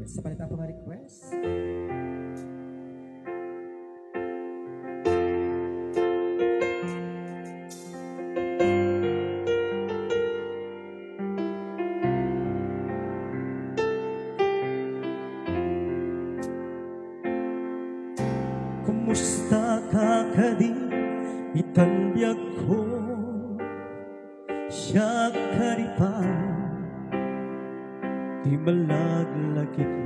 Sa palita po nga request. Kumusta ka kadi itanbiag ko siya karipan di malaglagit mo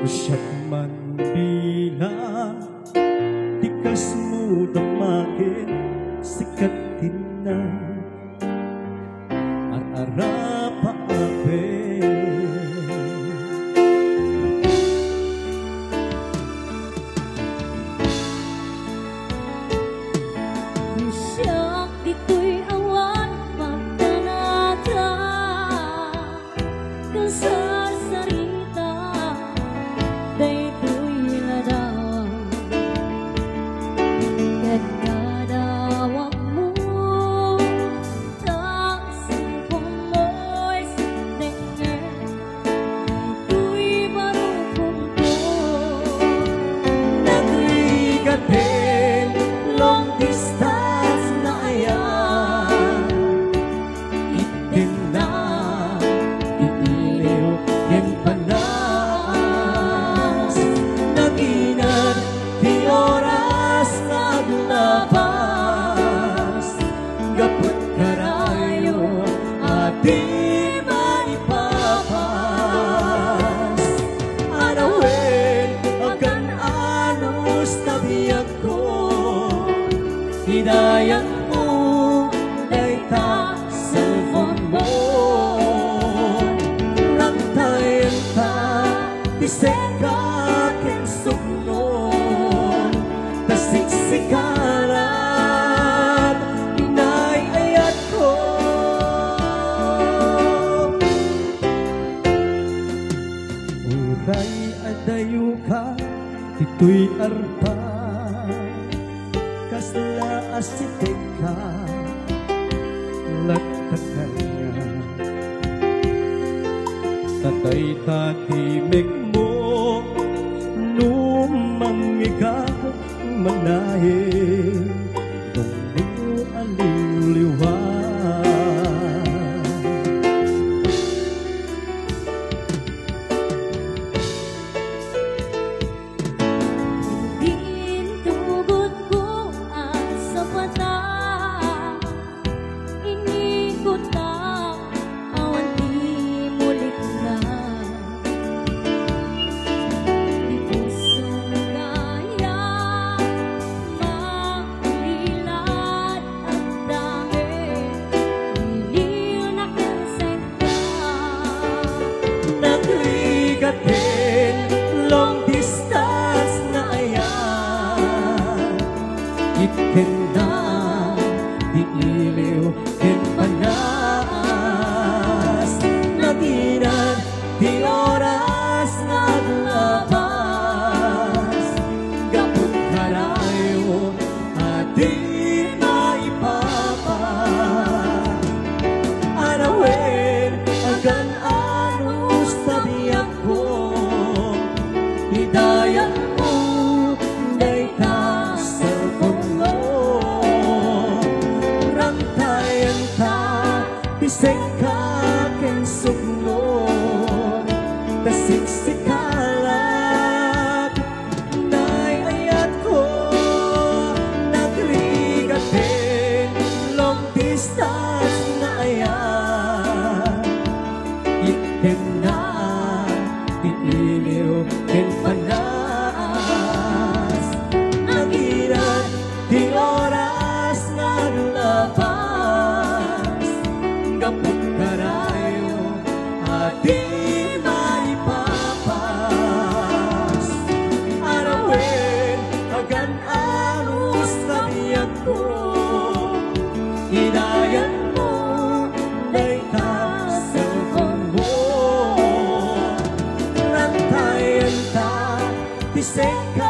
siya man bilang di kas mo damakin sikatin na ar-ara pa ape hidayang mo ay ta cellphone mo lantayan ta bisek ka ken suknon tasiksikaran inay ayat ko uray adayo ka ito'y arpa kasla asitika lagtakanya tatay tatimik mo numangigak manahe aliw aliw-liwa long distance na ayan itkenda di iliw ken panas naginan di oras naglabas gapot karayo at di maipapa anawin agan anus tabiak ko hidayah mo day ka cellphone mo rantayan ta bisek ka ken suknon tasiksikalat nay ayat ko nagligatin long distance na ayan item na iliw ken panas nagiran di oras naglabas gapot karayo at di maipapas arawin agan anus tabiak ko hidayan mo day ka cellphone mo bisek ka